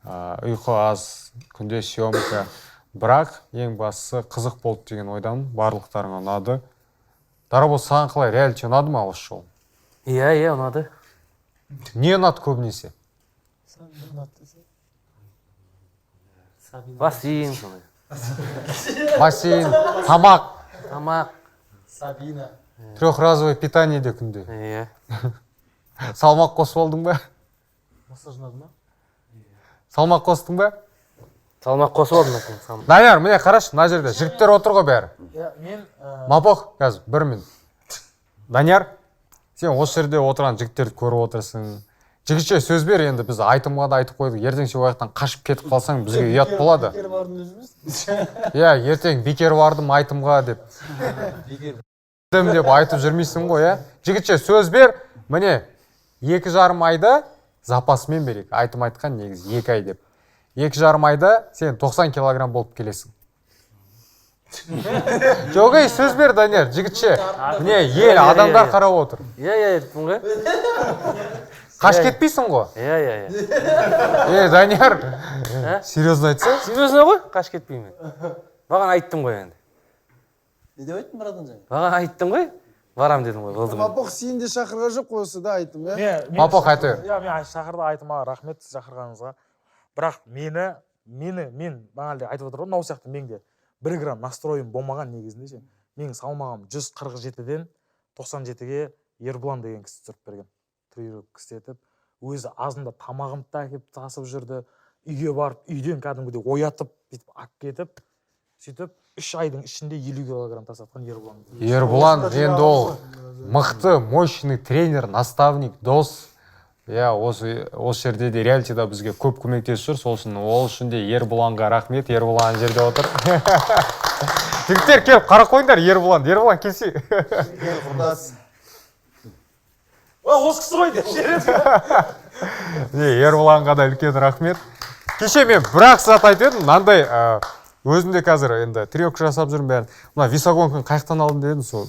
ұйқы аз, күнде съемка. Бірақ ең бастысы қызық болды деген ойдан барлықтарыңа ұнады. Дарабоз, саған қалай, реалити ұнады ма осы шоу? Иә, ұнады. Не ұнады көбінесе? Бассейн сондай. Бассейн, тамақ. Сабина. Трехразовое питание де күнде. Иә. Салмақ қосып алдың ба? Массажнады ма? Салмақ қостың ба? Салмақ қосып алдым. Данияр, міне қарашы, мына жерде жігіттер отыр ғой бәрі. Мапоқ, қазір 1 минут. Данияр, сен осы жерде отырған жігіттерді көріп отырсың. Жігітше сөз бер, енді біз айтымға да айтып қойдық. Ертең сен ояқтан қашып кетіп қалсаң, бізге ұят болады. Иә, ертең бекер бардым айтымға деп. Деп айтып жүрмейсің ғой, иә? Жігітше сөз бер, міне 2,5 айда запасымен берейік. Айтым айтқан негізі 2 ай деп. 2,5 айда сен 90 килограмм болып келесің. Жоқ, сөз бер, Данияр, жігітше. Міне, ел, адамдар қарап отыр. Иә, ертім ғой. Қаш кетпейсің ғой? Иә. Данияр, серьезно айтса? Серьезно ғой, қаш кетпеймін. Маған айттым ғой енді. Не деп айттың братан жаңа? Маған айттым ғой, барам дедім ғой, болды. Мапоқ сені де шақырған жоқ осы да айтым, иә? Мапоқ айты. Мен шақырды, айтыма рахмет шақырғаныңызға. Бірақ мен бағалде айтып отыр ғой, мынау сияқты менде 1 грамм настройым болмаған негізінде ше. Менің салмағым 147-ден 97-ге Ербұлан деген кісі түсіріп берген. Тренировка істетіп, өзі азында тамағымды да әкеп тасып жүрді. Үйге барып, үйден кәдімгідей оятып, алып кетіп, сөйтіп 3 айдың ішінде 50 килограмм тасатқан Ербұлан. Ербұлан енді ол мықты, мощный тренер, наставник, дос. Иә, осы жерде де реалитида бізге көп көмектесіп жүр. Ол үшін де Ербұланға рахмет. Ербұлан жерде отыр. Жігіттер келіп қара қойыңдар, Ербұлан келсе. Осы кісі ғой деп. Ербұланға да үлкен рахмет. Кеше мен бір-ақ сағат айтып едім, мынандай өзімде қазір енді тренировка жасап жүрмін бәрін. Мына весогонканы қаяқтан алдым дедім, сол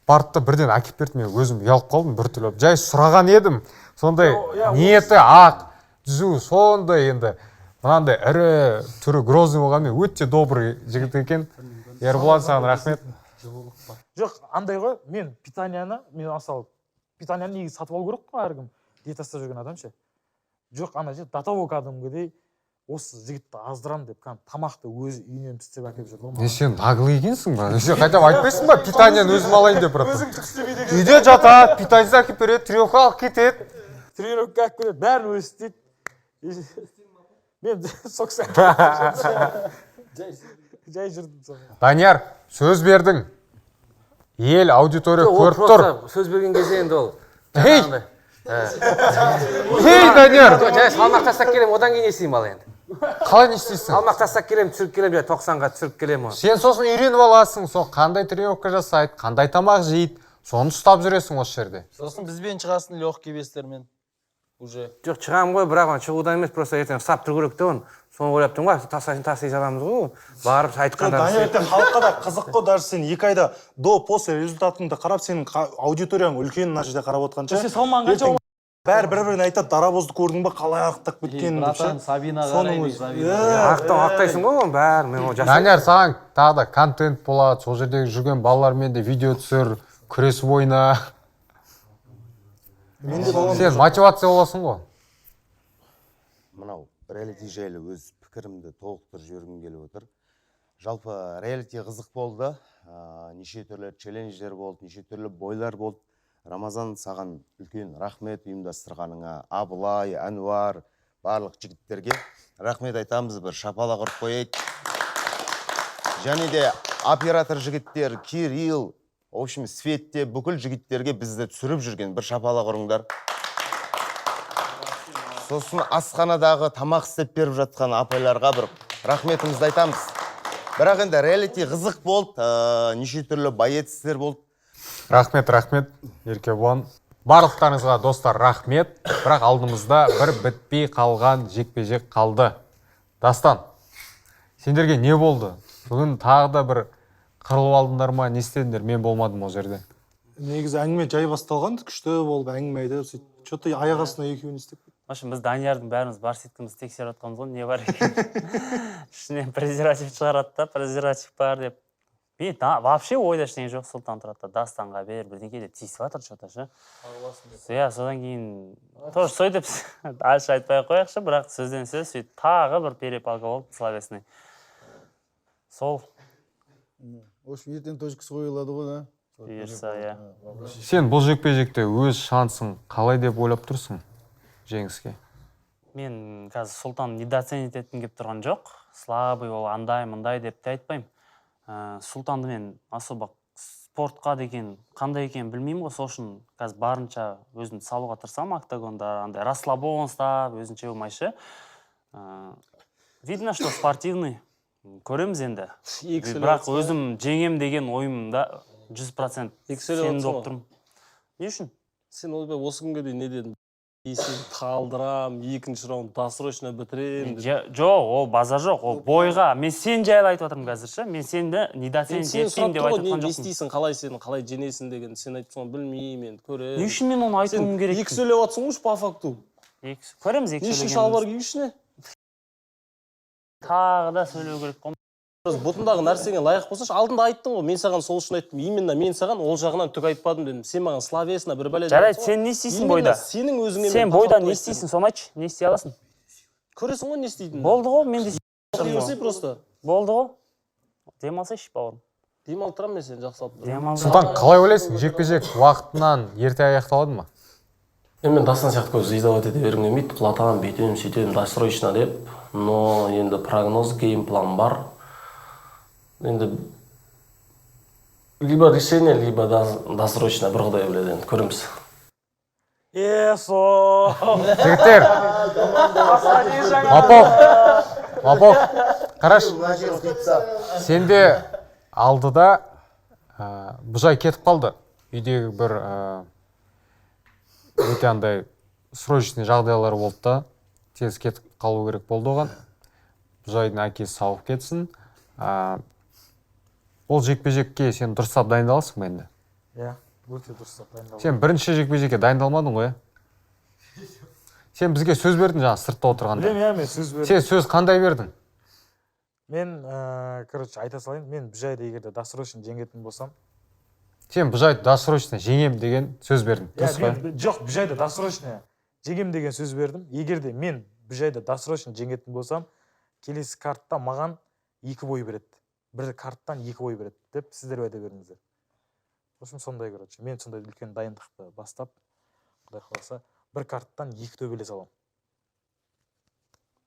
бартты бірден әкеп берді, мен өзім ұялып қалдым біртүрлі. Жай сұраған едім. Сондай ниеті ақ, түзу, сондай енді. Мынандай ірі түрі грозный болғанмен өте добрый жігіт екен. Ербұлан, саған рахмет. Жоқ, андай ғой, мен питанияны, питанияны негізі сатып алу керек қой әркім. Диета істеп жүрген адам ше. Жоқ, ана же датаво кәдімгідей осы жігітті аздырам деп тамақты өзі үйінен істеп әкеліп жүр. Не сен наглый екенсің ба? Сен қайтып айтпайсың ба питаниені өзім алайын деп жатыр. Үйде жатады, питаниені әкеліп береді, тренировка алып кетеді. Тренировка алып келеді, бәрін өзі істейді. Мен сол кісі жай жүрдім сол. Данияр, сөз бердің. Ел, аудитория көріп тұр. Сөз берген кезде енді ол. Ей! Ей, Данияр! Жай салмақ тастап келем, одан кейін естеймін ал енді. Қалай не істейсің? Салмақ тастап келем, түсіріп келем, 90-ға түсіріп келем. Сен сосын үйреніп аласың, сол қандай тренировка жасайды, қандай тамақ жейді, соны ұстап жүресің осы жерде. Сосын бізбен шығасың легкий вестермен. Уже. Жоқ, шығамын ғой, бірақ шығудан емес, просто ертең ұстап тұру керек те оны. Соны ойлап тұрмын ғой, тастай саламыз ғой, барып айтқанда. Данияр, ертең халыққа да қызық қой, даже сен 2 айда до-после результатыңды қарап, сенің аудиторияң үлкен мына жерде қарап отқанша. Сен салмағың қанша? Бәрі бір-біріне айтады, дарабозды көрдің ба, қалай арықтап кеткенін деп ше. Сабина қарайды, Сабина. Ақтайсың ғой оны бәрі, мен ол жасап. Данияр, саған тағы да контент болады, сол жердегі жүрген балалармен де видео түсір, күресіп ойна. Сен мотивация боласың ғой. Мынау реалити жайлы өз пікірімді толықтырып жібергім келіп отыр. Жалпы реалити қызық болды. Неше түрлі челлендждер болды, неше түрлі бойлар болды. Рамазан, саған үлкен рахмет ұйымдастырғаныңа. Абылай, Әнуар, барлық жігіттерге рахмет айтамыз, бір шапалақ ұрып қояйық. Және де оператор жігіттер, Кирилл, в общем, Светте, бүкіл жігіттерге бізді түсіріп жүрген бір шапалақ ұрыңдар. Сосын асханадағы тамақ істеп беріп жатқан апайларға бір рахметімізді айтамыз. Бірақ енді реалити қызық болды, неше түрлі боецтер болды. Рахмет, Еркебұлан. Барлықтарыңызға достар рахмет, бірақ алдымызда бір бітпей қалған жекпе-жек қалды. Дастан, сендерге не болды? Бүгін тағы да бір қырылып алдыңдар ма, не істедіңдер? Мен болмадым ол жерде. Негізі әңгіме жай басталған, күшті болып әңгіме айтып, что-то аяқ астына екеуін істеп. Машын біз Даниярдың бәріміз бар сеткіміз тексеріп жатқанбыз ғой, не бар екен. Ішінен презерватив шығарады да, презерватив бар деп. Мен вообще ойда ештеңе жоқ, Сұлтан тұрады, Дастанға бер, бірдеңке деп тиісіп жатыр что-то ше. Иә, содан кейін тоже сөйтіп дальше айтпай қояқшы, бірақ сөзден сөз сөйтіп тағы бір перепалка болды словесный. Сол. В общем, ертең точкасы қойылады ғой, да? Бұйырса, иә. Сен бұл жекпе-жекте өз шансың қалай деп ойлап тұрсың жеңіске? Мен қазір Сұлтан недооценить еткім келіп тұрған жоқ. Слабый ол андай, мындай деп те айтпаймын. Сұлтанды мен особо спортқа деген қандай екенін білмеймін ғой, сол үшін қазір барынша өзімді салуға тырысамын октагонда, андай расслабон ұстап, өзінше болмайшы. Видно, что спортивный. Көреміз енді. Бірақ өзім жеңем деген ойымда 100% сенімді болып тұрмын. Не үшін? Сен ойбай осы күнге дейін не дедің? Сен қалдырам, екінші раунд досрочно бітірем. Жоқ, ол базар жоқ, ол бойға. Мен сен жайлы айтып жатырмын қазірше. Мен сенді недооценить етпеймін деп айтып жатқан жоқпын. Не істейсің, қалай сені, қалай женесің деген. Сен айтып соны білмеймін, көремін. Не үшін мен оны айтуым керек? Екі сөйлеп жатсың ғой по факту. Көреміз екі сөйлегеніміз. Не үшін шалбар киюшіне? Тағы да сөйлеу керек қой. Бұтындағы нәрсеңе лайық болсашы, алдында айттың ғой, мен саған сол үшін айттым. Именно мен саған ол жағынан түк айтпадым дедім. Сен маған словесно бір бәле. Жарайды, сен не істейсің бойда? Сенің өзіңе сен бойда не істейсің, соны айтшы, не істей аласың? Көресің ғой не істейтінін. Болды ғой, мен де демалсай просто. Болды ғой. Демалсайшы, бауырым. Демалып тұрамын мен сені жақсылап. Сұлтан, қалай ойлайсың? Жекпе-жек уақытынан ерте аяқталады ма? Мен Дастан сияқты көз изавать ете бергім келмейді. Құлатамын, бүйтемін, сөйтемін, досрочно деп. Но енді прогноз, геймплан бар. Енді либо решение, либо досрочно, бір құдай біледі енді, көреміз. Есо! Жігіттер! Мапок! Қараш, сенде алдыда бұжай кетіп қалды. Үйдегі бір өте андай срочный жағдайлар болды да, тез кетіп қалу керек болды оған. Бұжайдың әкесі сауып кетсін. Ол жекпе-жекке сен дұрыстап дайындаласың ба енді? Иә, өте дұрыстап дайындаласың. Сен бірінші жекпе-жекке дайындалмадың ғой? Сен бізге сөз бердің жаңа сыртта отырғанда. Білем, иә, мен сөз бердім. Сен сөз қандай бердің? Мен, короче, айта салайын, мен Бұжайды егерде досрочно жеңетін болсам. Сен Бұжайды досрочно жеңем деген сөз бердің, дұрыс па? Жоқ, Бұжайды досрочно жеңем деген сөз бердім. Егерде мен Бұжайды досрочно жеңетін болсам, келесі картта маған 2 бой береді. Бір карттан 2 бой береді деп сіздер уәде бердіңіздер. В общем, сондай, короче. Мен сондай үлкен дайындықты бастап, Құдай қаласа, бір карттан 2 төбелес аламын.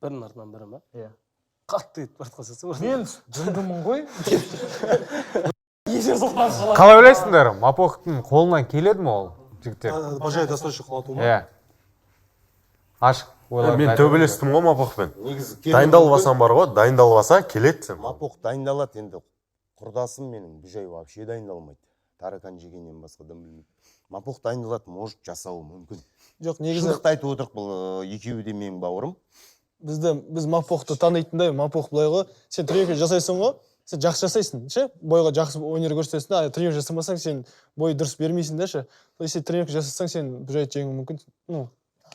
Бірінің артынан бірі ма? Иә. Қатты етіп бартқа сөзсің. Мен жындымын ғой. Қалай ойлайсыңдар? Мапоқтың қолынан келеді ме ол жігіттер? Бажай достаточно құлату ма? Иә. Ашық ойлар. Мен төбелестім ғой Мапоқпен. Дайындалбасам бар ғой, дайындалбаса келеді. Мапоқ дайындалады енді. Құрдасым менің Бүжай вообще дайындалмайды. Таракан жегеннен басқа да білмейді. Мапоқ дайындалады, может жасауы мүмкін. Жоқ, негізі шындықты айтып отырық, бұл екеуі де менің бауырым. Біз Мапоқты танитындай, Мапоқ былай ғой, сен тренировка жасайсың ғой, сен жақсы жасайсың, ше? Бойға жақсы өнер көрсетесің, а тренировка жасамасаң, сен бой дұрыс бермейсің да, ше? Сен тренировка жасасаң, сен Бүжайды жеңуі мүмкін. Ну,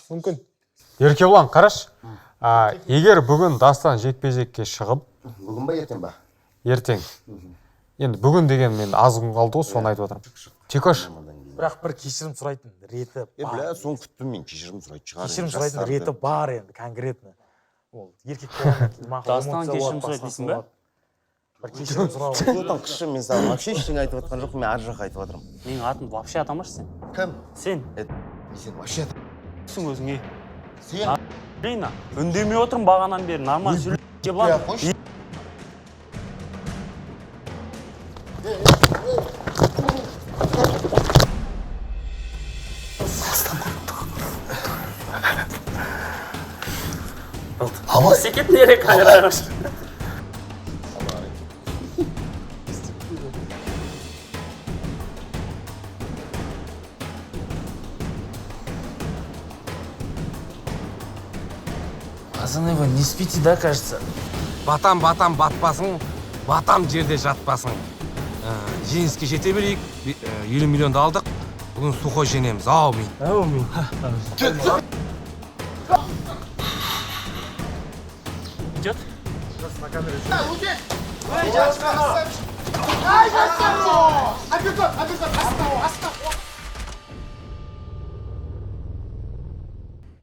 мүмкін. Еркебұлан, қараш. Егер бүгін Дастан жекпе-жекке шығып, бүгін ба, ертең ба? Ертең. Енді бүгін деген мен аз күн қалды ғой, соны айтып отырмын. Тикош. Бірақ бір кешірім сұрайтын реті бар. Бля, соны күттім мен, кешірім сұрайды шығар. Кешірім сұрайтын реті бар енді, конкретно. Ол еркек болғаннан кейін мақұл. Дастан кешірім сұрайды дейсің бе? Бір кешірім сұрау. Отан қышы, мен саған вообще ештеңе айтып отқан жоқпын, мен ар жаққа айтып отырмын. Менің атымды вообще атамашы сен. Кім? Сен. Сен вообще Сен өзіңе. Сен? Рейна, үндемей отырмын бағанан бері, нормально сөйлеп кеп Абай. Секет нере камераға шық. Пацаны, вы не спите, да, кажется? Батам батпасың, батам жерде жатпасың. Жеңіске жете берейік, 50 миллионды алдық. Бүгін сухой жеңеміз. Аумин. Аумин. Идет? На камеру. Ай,